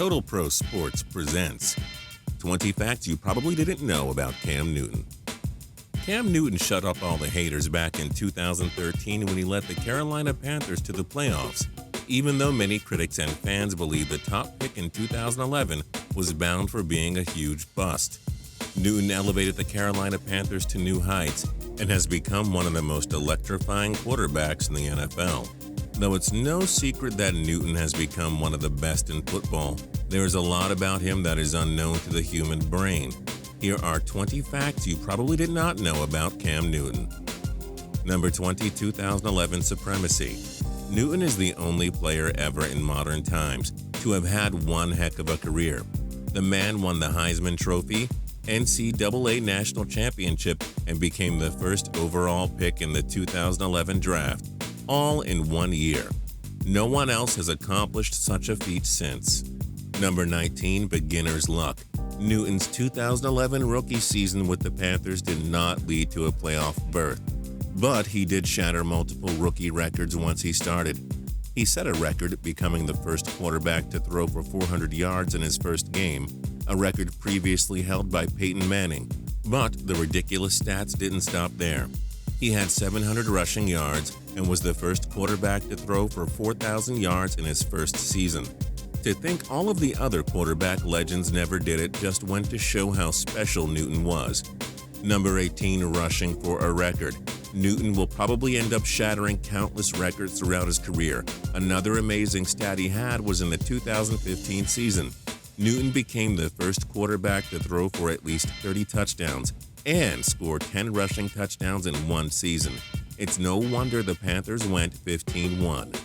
Total Pro Sports presents 20 Facts You Probably Didn't Know About Cam Newton. Cam Newton shut up all the haters back in 2013 when he led the Carolina Panthers to the playoffs, even though many critics and fans believe the top pick in 2011 was bound for being a huge bust. Newton elevated the Carolina Panthers to new heights and has become one of the most electrifying quarterbacks in the NFL. Though it's no secret that Newton has become one of the best in football, there is a lot about him that is unknown to the human brain. Here are 20 facts you probably did not know about Cam Newton. Number 20, 2011 Supremacy. Newton is the only player ever in modern times to have had one heck of a career. The man won the Heisman Trophy, NCAA National Championship, and became the first overall pick in the 2011 draft, all in 1 year. No one else has accomplished such a feat since. Number 19, Beginner's Luck. Newton's 2011 rookie season with the Panthers did not lead to a playoff berth, but he did shatter multiple rookie records once he started. He set a record, becoming the first quarterback to throw for 400 yards in his first game, a record previously held by Peyton Manning. But the ridiculous stats didn't stop there. He had 700 rushing yards and was the first quarterback to throw for 4,000 yards in his first season. To think all of the other quarterback legends never did it just went to show how special Newton was. Number 18, rushing for a record. Newton will probably end up shattering countless records throughout his career. Another amazing stat he had was in the 2015 season. Newton became the first quarterback to throw for at least 30 touchdowns and score 10 rushing touchdowns in one season. It's no wonder the Panthers went 15-1.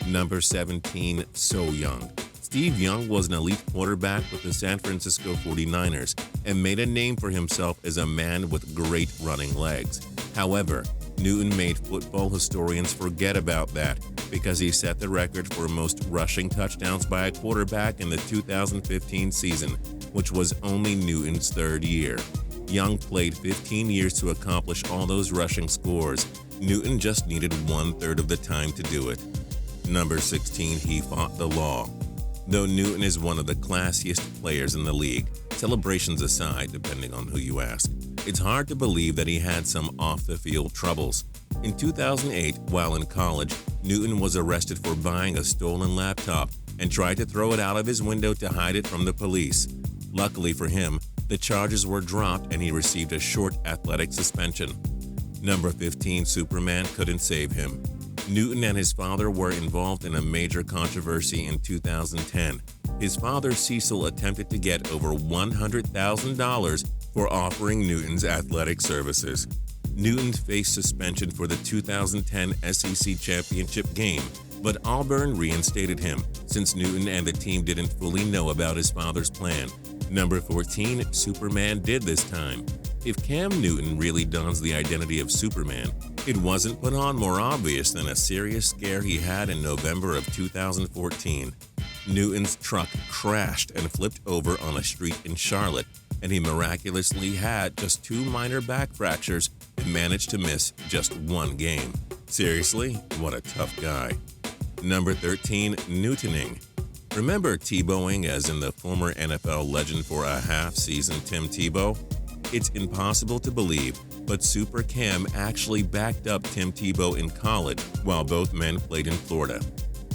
Number 17, so young. Steve Young was an elite quarterback with the San Francisco 49ers and made a name for himself as a man with great running legs. However, Newton made football historians forget about that because he set the record for most rushing touchdowns by a quarterback in the 2015 season, which was only Newton's third year. Young played 15 years to accomplish all those rushing scores. Newton just needed 1/3 of the time to do it. Number 16, he fought the law. Though Newton is one of the classiest players in the league, celebrations aside, depending on who you ask, it's hard to believe that he had some off-the-field troubles. In 2008, while in college, Newton was arrested for buying a stolen laptop and tried to throw it out of his window to hide it from the police. Luckily for him, the charges were dropped and he received a short athletic suspension. Number 15, Superman couldn't save him. Newton and his father were involved in a major controversy in 2010. His father, Cecil, attempted to get over $100,000 for offering Newton's athletic services. Newton faced suspension for the 2010 SEC championship game, but Auburn reinstated him since Newton and the team didn't fully know about his father's plan. Number 14, Superman did this time. If Cam Newton really dons the identity of Superman, it wasn't put on more obvious than a serious scare he had in November of 2014. Newton's truck crashed and flipped over on a street in Charlotte, and he miraculously had just 2 minor back fractures and managed to miss just 1 game. Seriously, what a tough guy. Number 13, Newtoning. Remember Tebowing as in the former NFL legend for a half season Tim Tebow? It's impossible to believe, but Super Cam actually backed up Tim Tebow in college while both men played in Florida.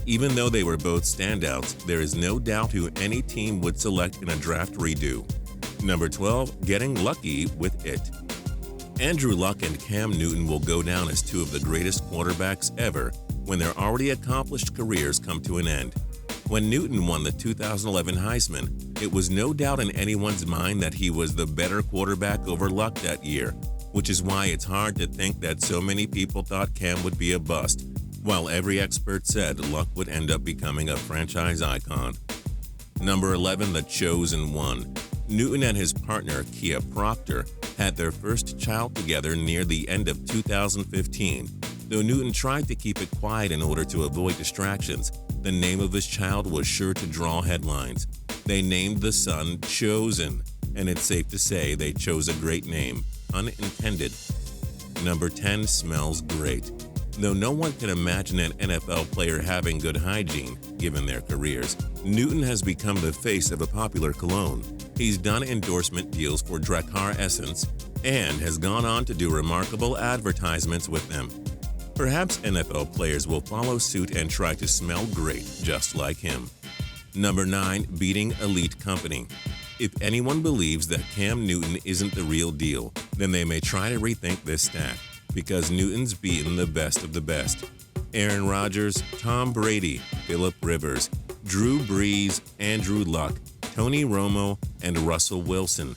Even though they were both standouts, there is no doubt who any team would select in a draft redo. Number 12, getting lucky with it. Andrew Luck and Cam Newton will go down as 2 of the greatest quarterbacks ever when their already accomplished careers come to an end. When Newton won the 2011 Heisman, it was no doubt in anyone's mind that he was the better quarterback over Luck that year, which is why it's hard to think that so many people thought Cam would be a bust, while every expert said Luck would end up becoming a franchise icon. Number 11, the chosen one. Newton and his partner, Kia Proctor, had their first child together near the end of 2015. Though Newton tried to keep it quiet in order to avoid distractions, the name of his child was sure to draw headlines. They named the son Chosen, and it's safe to say they chose a great name, unintended. Number 10, smells great. Though no one can imagine an NFL player having good hygiene, given their careers, Newton has become the face of a popular cologne. He's done endorsement deals for Drakkar Essence and has gone on to do remarkable advertisements with them. Perhaps NFL players will follow suit and try to smell great just like him. Number 9. Beating elite company. If anyone believes that Cam Newton isn't the real deal, then they may try to rethink this stat, because Newton's beaten the best of the best. Aaron Rodgers, Tom Brady, Phillip Rivers, Drew Brees, Andrew Luck, Tony Romo, and Russell Wilson.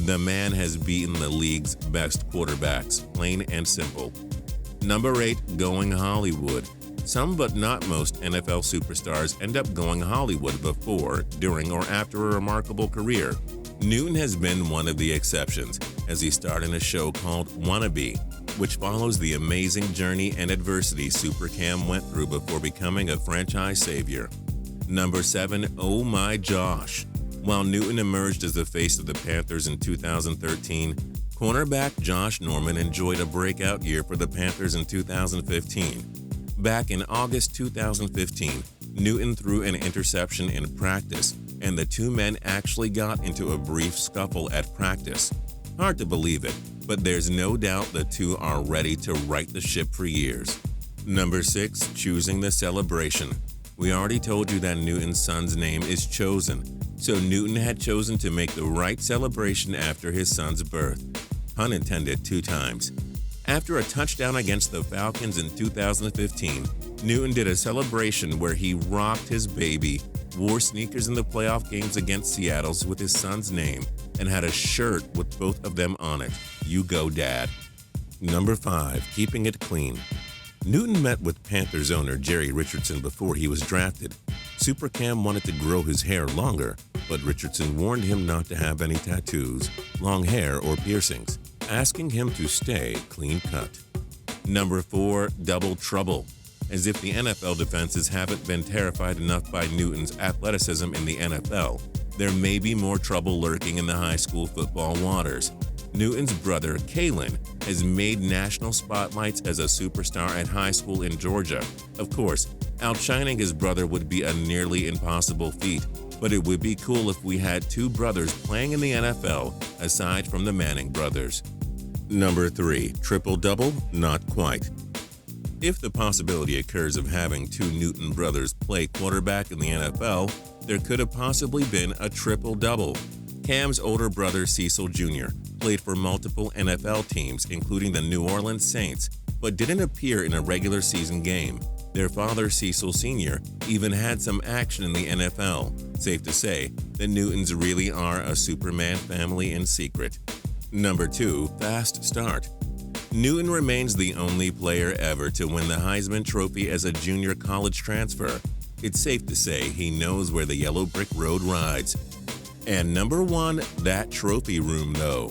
The man has beaten the league's best quarterbacks, plain and simple. Number 8. Going Hollywood. Some but not most NFL superstars end up going Hollywood before, during, or after a remarkable career. Newton has been one of the exceptions, as he starred in a show called Wannabe, which follows the amazing journey and adversity Super Cam went through before becoming a franchise savior. Number 7. Oh My Josh. While Newton emerged as the face of the Panthers in 2013, cornerback Josh Norman enjoyed a breakout year for the Panthers in 2015. Back in August 2015, Newton threw an interception in practice, and the two men actually got into a brief scuffle at practice. Hard to believe it, but there's no doubt the two are ready to right the ship for years. Number 6. Choosing the celebration. We already told you that Newton's son's name is Chosen, so Newton had chosen to make the right celebration after his son's birth. Pun intended 2 times. After a touchdown against the Falcons in 2015, Newton did a celebration where he rocked his baby, wore sneakers in the playoff games against Seattle with his son's name, and had a shirt with both of them on it. You go, Dad. Number 5. Keeping it clean. Newton met with Panthers owner Jerry Richardson before he was drafted. Super Cam wanted to grow his hair longer, but Richardson warned him not to have any tattoos, long hair, or piercings, asking him to stay clean cut. Number 4. Double trouble. As if the NFL defenses haven't been terrified enough by Newton's athleticism in the NFL, there may be more trouble lurking in the high school football waters. Newton's brother, Kalen, has made national spotlights as a superstar at high school in Georgia. Of course, outshining his brother would be a nearly impossible feat, but it would be cool if we had 2 brothers playing in the NFL aside from the Manning brothers. Number 3. Triple-double? Not quite. If the possibility occurs of having 2 Newton brothers play quarterback in the NFL, there could have possibly been a triple-double. Cam's older brother, Cecil Jr., played for multiple NFL teams, including the New Orleans Saints, but didn't appear in a regular season game. Their father, Cecil Sr., even had some action in the NFL. Safe to say that Newtons really are a Superman family in secret. Number 2. Fast start. Newton remains the only player ever to win the Heisman Trophy as a junior college transfer. It's safe to say he knows where the yellow brick road rides. And number 1, that trophy room though.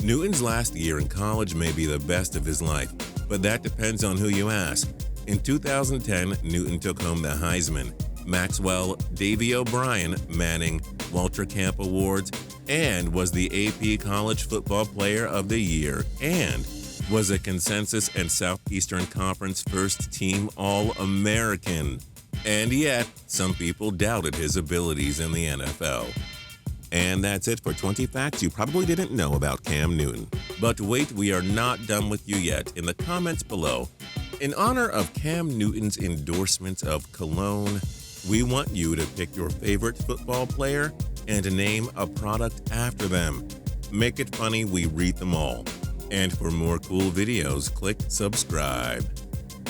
Newton's last year in college may be the best of his life, but that depends on who you ask. In 2010, Newton took home the Heisman, Maxwell, Davey O'Brien, Manning, Walter Camp Awards, and was the AP College Football Player of the Year, and was a consensus and Southeastern Conference first-team All-American. And yet, some people doubted his abilities in the NFL. And that's it for 20 facts you probably didn't know about Cam Newton. But wait, we are not done with you yet. In the comments below, in honor of Cam Newton's endorsement of cologne, we want you to pick your favorite football player and name a product after them. Make it funny, we read them all. And for more cool videos, click subscribe.